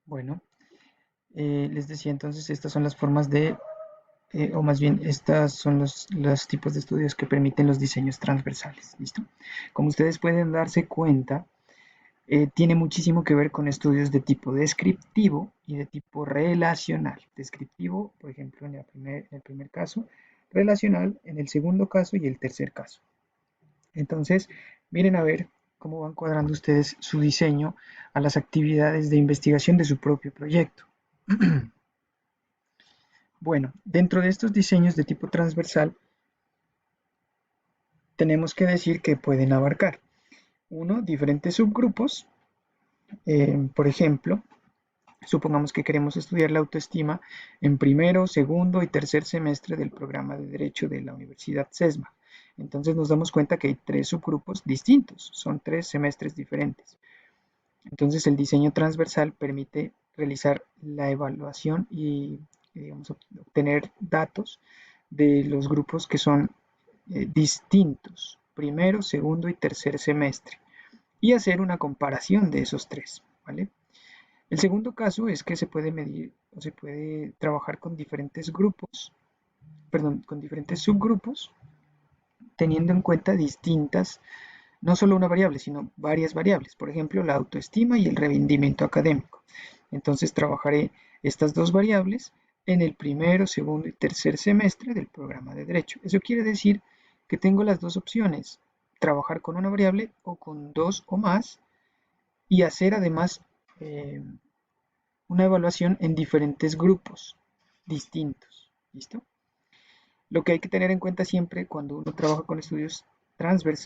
Bueno, les decía entonces, estas son las formas o más bien, estas son los tipos de estudios que permiten los diseños transversales. ¿Listo? Como ustedes pueden darse cuenta, tiene muchísimo que ver con estudios de tipo descriptivo y de tipo relacional. Descriptivo, por ejemplo, en el primer caso, relacional en el segundo caso y el tercer caso. Entonces, miren a ver cómo van cuadrando ustedes su diseño a las actividades de investigación de su propio proyecto. Bueno, dentro de estos diseños de tipo transversal, tenemos que decir que pueden abarcar, uno, diferentes subgrupos. Por ejemplo, supongamos que queremos estudiar la autoestima en primero, segundo y tercer semestre del programa de Derecho de la Universidad CESMA. Entonces nos damos cuenta que hay tres subgrupos distintos, son tres semestres diferentes. Entonces el diseño transversal permite realizar la evaluación y digamos, obtener datos de los grupos que son distintos, primero, segundo y tercer semestre, y hacer una comparación de esos tres, ¿vale? El segundo caso es que se puede medir o se puede trabajar con diferentes grupos, perdón, con diferentes subgrupos, teniendo en cuenta distintas, no solo una variable, sino varias variables, por ejemplo, la autoestima y el rendimiento académico. Entonces trabajaré estas dos variables en el primero, segundo y tercer semestre del programa de Derecho. Eso quiere decir que tengo las dos opciones, trabajar con una variable o con dos o más y hacer además una evaluación en diferentes grupos distintos. ¿Listo? Lo que hay que tener en cuenta siempre cuando uno trabaja con estudios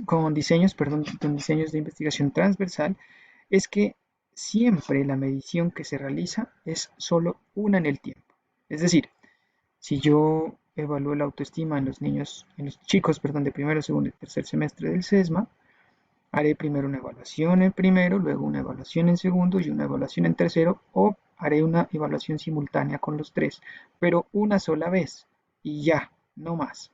con diseños, perdón, con diseños de investigación transversal, es que siempre la medición que se realiza es solo una en el tiempo. Es decir, si yo evalúo la autoestima en los niños, en los chicos, perdón, de primero, segundo y tercer semestre del CESMA, haré primero una evaluación en primero, luego una evaluación en segundo y una evaluación en tercero, o haré una evaluación simultánea con los tres, pero una sola vez y ya, no más.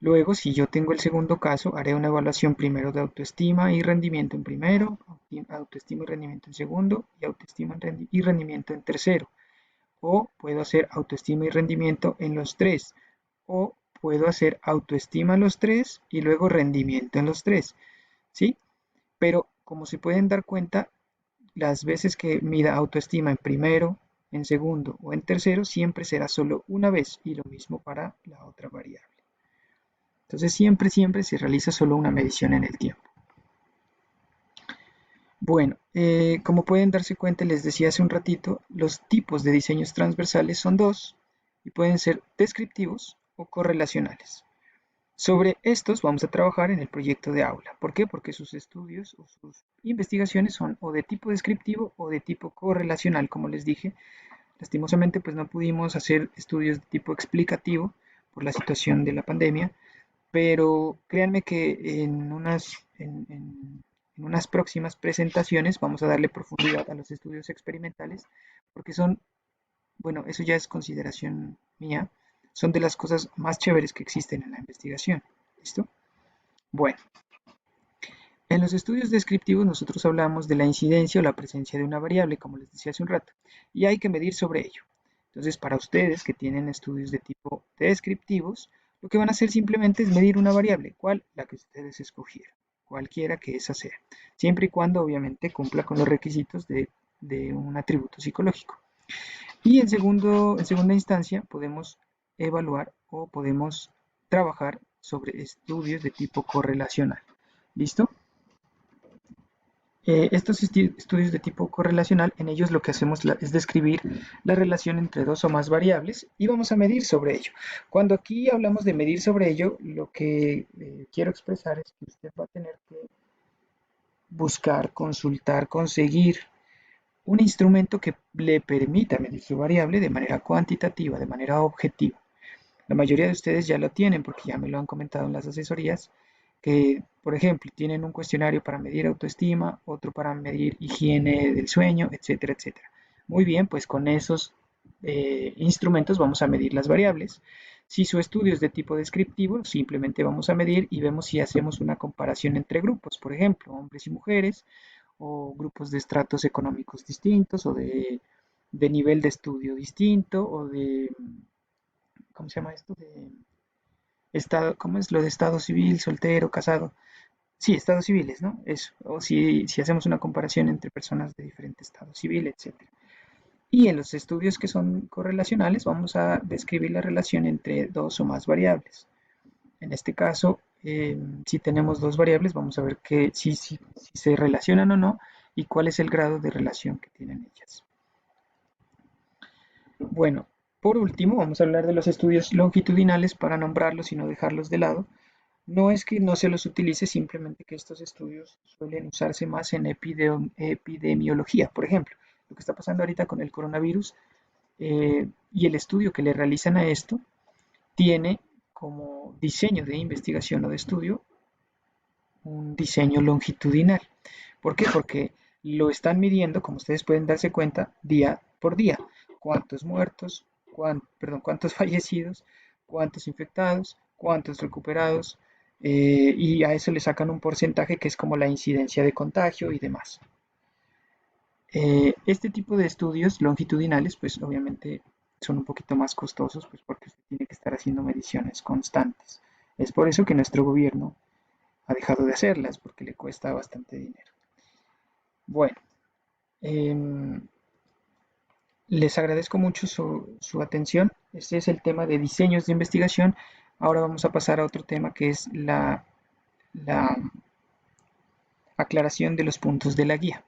Luego, si yo tengo el segundo caso, haré una evaluación primero de autoestima y rendimiento en primero, autoestima y rendimiento en segundo, y autoestima y rendimiento en tercero. O puedo hacer autoestima y rendimiento en los tres. O puedo hacer autoestima en los tres y luego rendimiento en los tres. ¿Sí? Pero como se pueden dar cuenta, las veces que mida autoestima en primero, en segundo o en tercero, siempre será solo una vez y lo mismo para la otra variable. Entonces siempre se realiza solo una medición en el tiempo. Bueno, como pueden darse cuenta, les decía hace un ratito, los tipos de diseños transversales son dos y pueden ser descriptivos o correlacionales. Sobre estos vamos a trabajar en el proyecto de aula. ¿Por qué? Porque sus estudios o sus investigaciones son o de tipo descriptivo o de tipo correlacional, como les dije. Lastimosamente, pues no pudimos hacer estudios de tipo explicativo por la situación de la pandemia, pero créanme que en unas próximas presentaciones vamos a darle profundidad a los estudios experimentales, porque son, bueno, eso ya es consideración mía, son de las cosas más chéveres que existen en la investigación. ¿Listo? Bueno, en los estudios descriptivos nosotros hablamos de la incidencia o la presencia de una variable, como les decía hace un rato, y hay que medir sobre ello. Entonces, para ustedes que tienen estudios de tipo descriptivos, lo que van a hacer simplemente es medir una variable, ¿cuál? La que ustedes escogieron, cualquiera que esa sea, siempre y cuando obviamente cumpla con los requisitos de un atributo psicológico. Y en segunda instancia podemos evaluar o podemos trabajar sobre estudios de tipo correlacional. ¿Listo? Estos estudios de tipo correlacional, en ellos lo que hacemos es describir la relación entre dos o más variables y vamos a medir sobre ello. Cuando aquí hablamos de medir sobre ello, lo que quiero expresar es que usted va a tener que buscar, consultar, conseguir un instrumento que le permita medir su variable de manera cuantitativa, de manera objetiva. La mayoría de ustedes ya lo tienen porque ya me lo han comentado en las asesorías, que por ejemplo tienen un cuestionario para medir autoestima, otro para medir higiene del sueño, etcétera, etcétera. Muy bien, pues con esos instrumentos vamos a medir las variables. Si su estudio es de tipo descriptivo, simplemente vamos a medir y vemos si hacemos una comparación entre grupos, por ejemplo, hombres y mujeres, o grupos de estratos económicos distintos, o de nivel de estudio distinto, o de, ¿cómo se llama esto? De estado, ¿cómo es lo de estado civil, soltero, casado? Sí, estados civiles, ¿no? Eso. O si hacemos una comparación entre personas de diferente estado civil, etcétera. Y en los estudios que son correlacionales vamos a describir la relación entre dos o más variables. En este caso, si tenemos dos variables, vamos a ver que si se relacionan o no y cuál es el grado de relación que tienen ellas. Bueno, por último, vamos a hablar de los estudios longitudinales para nombrarlos y no dejarlos de lado. No es que no se los utilice, simplemente que estos estudios suelen usarse más en epidemiología. Por ejemplo, lo que está pasando ahorita con el coronavirus y el estudio que le realizan a esto tiene como diseño de investigación o de estudio un diseño longitudinal. ¿Por qué? Porque lo están midiendo, como ustedes pueden darse cuenta, día por día. ¿Cuántos muertos? ¿Cuántos fallecidos? ¿Cuántos infectados? ¿Cuántos recuperados? Y a eso le sacan un porcentaje que es como la incidencia de contagio y demás. Este tipo de estudios longitudinales, pues obviamente son un poquito más costosos, pues porque usted tiene que estar haciendo mediciones constantes. Es por eso que nuestro gobierno ha dejado de hacerlas, porque le cuesta bastante dinero. Bueno, eh, les agradezco mucho su atención. Este es el tema de diseños de investigación. Ahora vamos a pasar a otro tema que es la aclaración de los puntos de la guía.